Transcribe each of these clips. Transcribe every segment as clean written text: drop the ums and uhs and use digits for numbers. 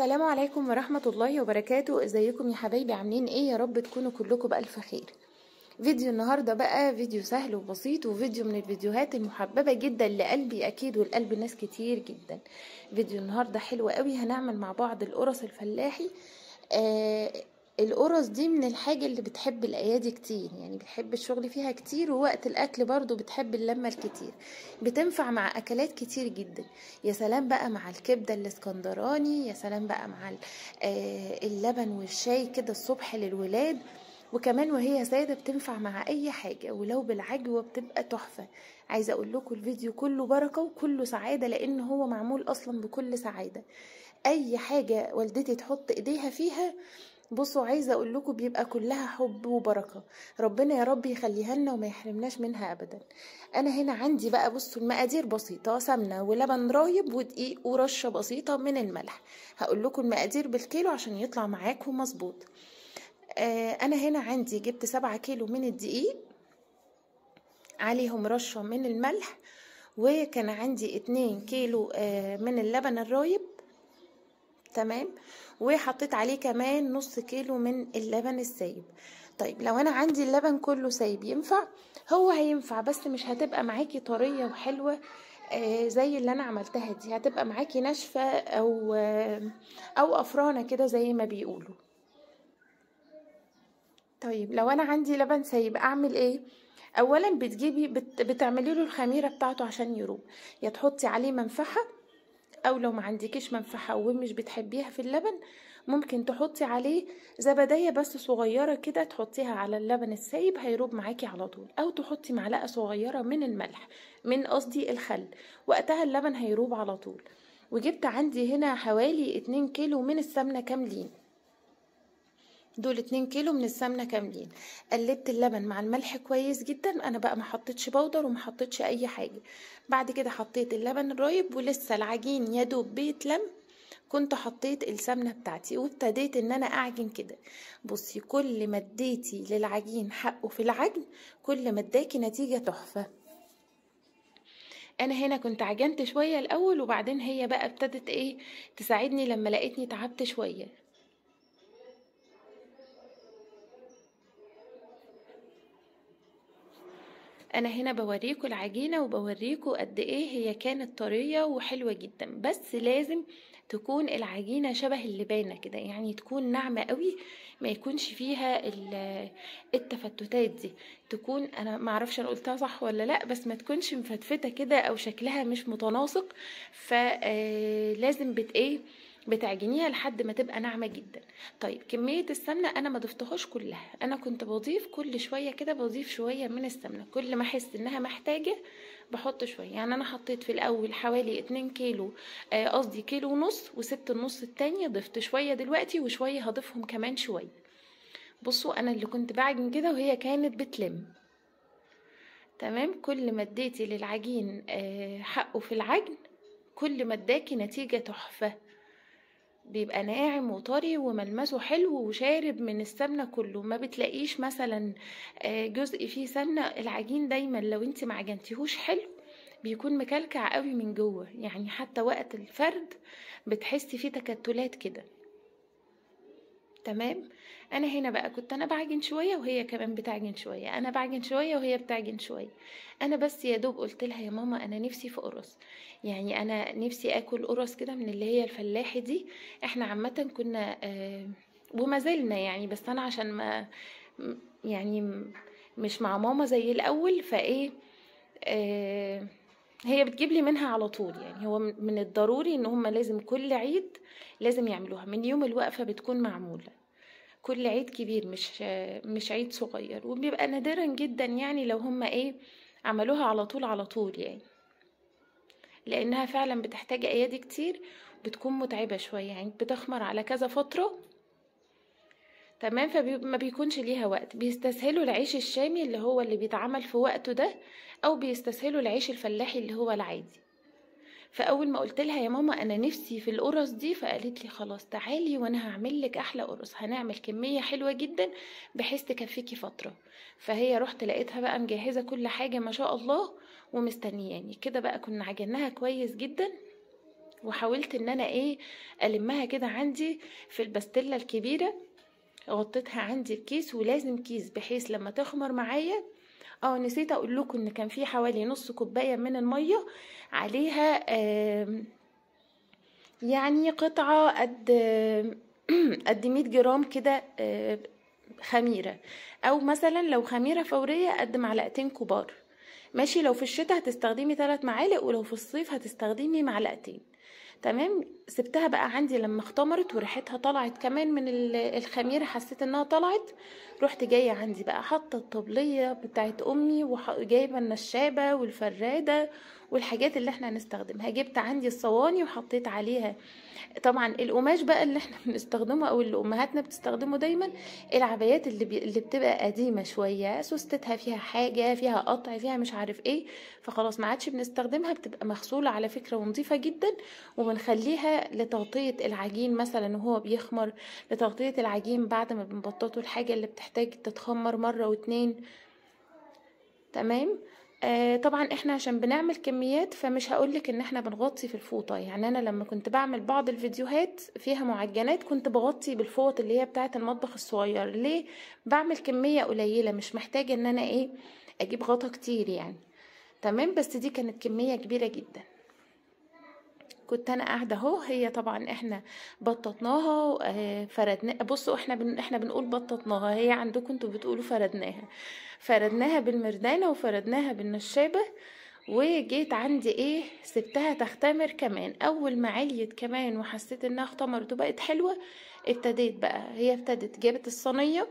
السلام عليكم ورحمة الله وبركاته. ازيكم يا حبايبي؟ عاملين ايه؟ يا رب تكونوا كلكم بألف خير. فيديو النهاردة بقى فيديو سهل وبسيط، وفيديو من الفيديوهات المحببة جدا لقلبي اكيد ولقلب ناس كتير جدا. فيديو النهاردة حلو قوي، هنعمل مع بعض القرص الفلاحي. القرص دي من الحاجة اللي بتحب الايادي كتير، يعني بتحب الشغل فيها كتير، ووقت الاكل برضو بتحب اللمة الكتير. بتنفع مع اكلات كتير جدا. يا سلام بقى مع الكبدة الاسكندراني، يا سلام بقى مع اللبن والشاي كده الصبح للولاد. وكمان وهي سادة بتنفع مع اي حاجة، ولو بالعجوة بتبقى تحفة. عايزة اقول لكم الفيديو كله بركة وكله سعادة، لان هو معمول اصلا بكل سعادة. اي حاجة والدتي تحط ايديها فيها، بصوا عايزة اقول لكم بيبقى كلها حب وبركة. ربنا يا رب يخليها لنا وما يحرمناش منها ابدا. انا هنا عندي بقى، بصوا المقادير بسيطة: سمنة ولبن رايب ودقيق ورشة بسيطة من الملح. هقول لكم المقادير بالكيلو عشان يطلع معاكم مظبوط. انا هنا عندي جبت 7 كيلو من الدقيق، عليهم رشة من الملح، وكان عندي 2 كيلو من اللبن الرايب. تمام. وحطيت عليه كمان نص كيلو من اللبن السايب. طيب لو انا عندي اللبن كله سايب ينفع؟ هو هينفع، بس مش هتبقى معاكي طرية وحلوة زي اللي انا عملتها دي. هتبقى معاكي ناشفة او افرانة كده زي ما بيقولوا. طيب لو انا عندي لبن سايب اعمل ايه؟ اولا بتجيبي بتعملي له الخميرة بتاعته عشان يروب. يا تحطي عليه منفعة، او لو ما عندكيش منفعه ومش بتحبيها في اللبن، ممكن تحطي عليه زبدية بس صغيره كده، تحطيها على اللبن السايب هيروب معاكي على طول. او تحطي معلقه صغيره من الملح، من قصدي الخل، وقتها اللبن هيروب على طول. وجبت عندي هنا حوالي 2 كيلو من السمنه كاملين. دول 2 كيلو من السمنه كاملين. قلبت اللبن مع الملح كويس جدا. انا بقى ما حطيتش بودر وما حطيتش اي حاجه. بعد كده حطيت اللبن الرايب، ولسه العجين يا دوب بيتلم كنت حطيت السمنه بتاعتي، وابتديت ان انا اعجن كده. بصي، كل ما اديتي للعجين حقه في العجن كل ما اداكي نتيجه تحفه. انا هنا كنت عجنت شويه الاول، وبعدين هي بقى ابتدت ايه تساعدني لما لقيتني تعبت شويه. انا هنا بوريكم العجينة وبوريكم قد ايه هي كانت طرية وحلوة جدا، بس لازم تكون العجينة شبه اللبانة كده، يعني تكون ناعمة قوي، ما يكونش فيها التفتتات دي. تكون، انا معرفش انا قلتها صح ولا لا، بس ما تكونش مفتفتة كده او شكلها مش متناسق. فلازم بتعجنيها لحد ما تبقى ناعمة جدا. طيب كمية السمنة انا ما ضفتهاش كلها، انا كنت بضيف كل شوية كده، بضيف شوية من السمنة كل ما احس انها محتاجة بحط شوية. يعني انا حطيت في الاول حوالي 2 كيلو، قصدي كيلو ونص، وسبت النص التانية، ضفت شوية دلوقتي وشوية هضيفهم كمان شوية. بصوا انا اللي كنت بعجن كده وهي كانت بتلم. تمام. كل ما اديتي للعجين حقه في العجن كل ما اداكي نتيجة تحفة. بيبقى ناعم وطري وملمسه حلو وشارب من السمنة كله، ما بتلاقيش مثلا جزء فيه سمنة. العجين دايما لو انت معجنتيهوش حلو بيكون مكلكع قوي من جوه، يعني حتى وقت الفرد بتحسي فيه تكتلات كده. تمام. انا هنا بقى كنت انا بعجن شويه وهي كمان بتعجن شويه، انا بعجن شويه وهي بتعجن شويه. انا بس يا دوب قلت لها يا ماما انا نفسي في قرص، يعني انا نفسي اكل قرص كده من اللي هي الفلاحي دي. احنا عامه كنا وما زلنا يعني، بس انا عشان ما يعني مش مع ماما زي الاول فايه هي بتجيب لي منها على طول. يعني هو من الضروري ان هم لازم كل عيد لازم يعملوها، من يوم الوقفة بتكون معمولة كل عيد كبير، مش عيد صغير. وبيبقى نادرا جدا يعني لو هم عملوها على طول على طول، يعني لانها فعلا بتحتاج ايادي كتير، بتكون متعبة شوية، يعني بتخمر على كذا فترة. تمام. فما بيكونش ليها وقت. بيستسهلوا العيش الشامي اللي هو اللي بيتعمل في وقته ده، او بيستسهلوا العيش الفلاحي اللي هو العادي. فاول ما قلت لها يا ماما انا نفسي في القرص دي، فقالت لي خلاص تعالي وانا هعمل لك احلى قرص، هنعمل كميه حلوه جدا بحيث تكفيكي فتره. فهي رحت لقيتها بقى مجهزه كل حاجه ما شاء الله ومستنياني كده. بقى كنا عجناها كويس جدا وحاولت ان انا ايه المها كده عندي في البستلة الكبيرة، غطيتها عندي بكيس، ولازم كيس بحيث لما تخمر معايا. نسيت اقول لكم ان كان في حوالي نص كوبايه من الميه عليها يعني قطعه قد 100 جرام كده خميره، او مثلا لو خميره فوريه قد معلقتين كبار. ماشي، لو في الشتاء هتستخدمي 3 معالق، ولو في الصيف هتستخدمي معلقتين. تمام. سبتها بقى عندي لما اختمرت وريحتها طلعت كمان من الخميره، حسيت انها طلعت. رحت جايه عندي بقى حاطه الطبليه بتاعت امي، وجايبه النشابه والفراده والحاجات اللي احنا هنستخدمها. جبت عندي الصواني وحطيت عليها طبعا القماش بقى اللي احنا بنستخدمه او اللي امهاتنا بتستخدمه دايما، العبايات اللي بتبقى قديمه شويه، سوستتها فيها حاجه، فيها قطع، فيها مش عارف ايه، فخلاص ما عادش بنستخدمها. بتبقى مغسوله على فكره ونظيفه جدا، وبنخليها لتغطيه العجين مثلا وهو بيخمر، لتغطيه العجين بعد ما بنبططه، الحاجه اللي بتحتاج تتخمر مره واتنين. تمام. طبعا احنا عشان بنعمل كميات، فمش هقولك ان احنا بنغطي في الفوطة. يعني انا لما كنت بعمل بعض الفيديوهات فيها معجنات كنت بغطي بالفوط اللي هي بتاعة المطبخ الصغير. ليه؟ بعمل كمية قليلة، مش محتاجة ان انا ايه اجيب غطا كتير يعني. تمام. بس دي كانت كمية كبيرة جدا. كنت انا قاعده اهو، هي طبعا احنا بططناها فردنا. بصوا احنا بنقول بططناها، هي عندكم انتوا بتقولوا فردناها. فردناها بالمردانه وفردناها بالنشابه. وجيت عندي ايه سبتها تختمر كمان. اول ما عليت كمان وحسيت انها اختمرت وبقت حلوه، ابتديت بقى، هي جابت الصينيه،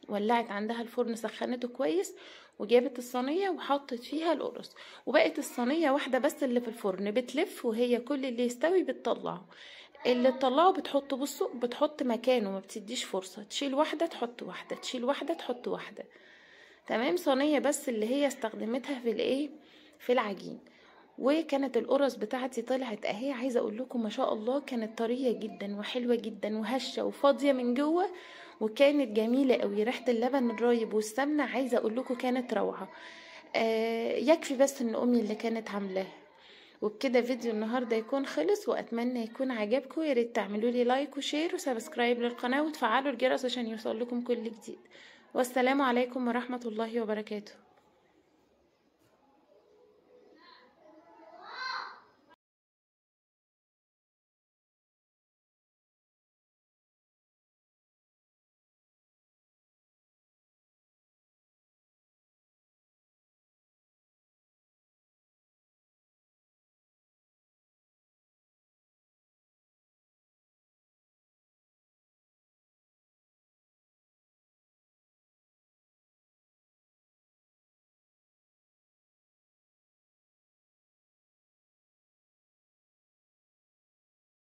ولعت عندها الفرن سخنته كويس، وجابت الصينية وحطت فيها القرص، وبقت الصينية واحدة بس اللي في الفرن بتلف، وهي كل اللي يستوي بتطلعه. اللي تطلعه بتحطه، بصوا بتحط مكانه، ما بتديش فرصة، تشيل واحدة تحط واحدة، تشيل واحدة تحط واحدة. تمام. صينية بس اللي هي استخدمتها في الايه في العجين. وكانت القرص بتاعتي طلعت اهي، عايزه اقول لكم ما شاء الله كانت طريه جدا وحلوه جدا وهشه وفاضيه من جوه، وكانت جميله قوي. ريحه اللبن الرايب والسمنه عايزه اقول لكم كانت روعه. يكفي بس ان امي اللي كانت عاملاها. وبكده فيديو النهارده يكون خلص، واتمنى يكون عجبكم. يا ريت تعملوا لي لايك وشير وسبسكرايب للقناه، وتفعلوا الجرس عشان يوصل لكم كل جديد. والسلام عليكم ورحمه الله وبركاته.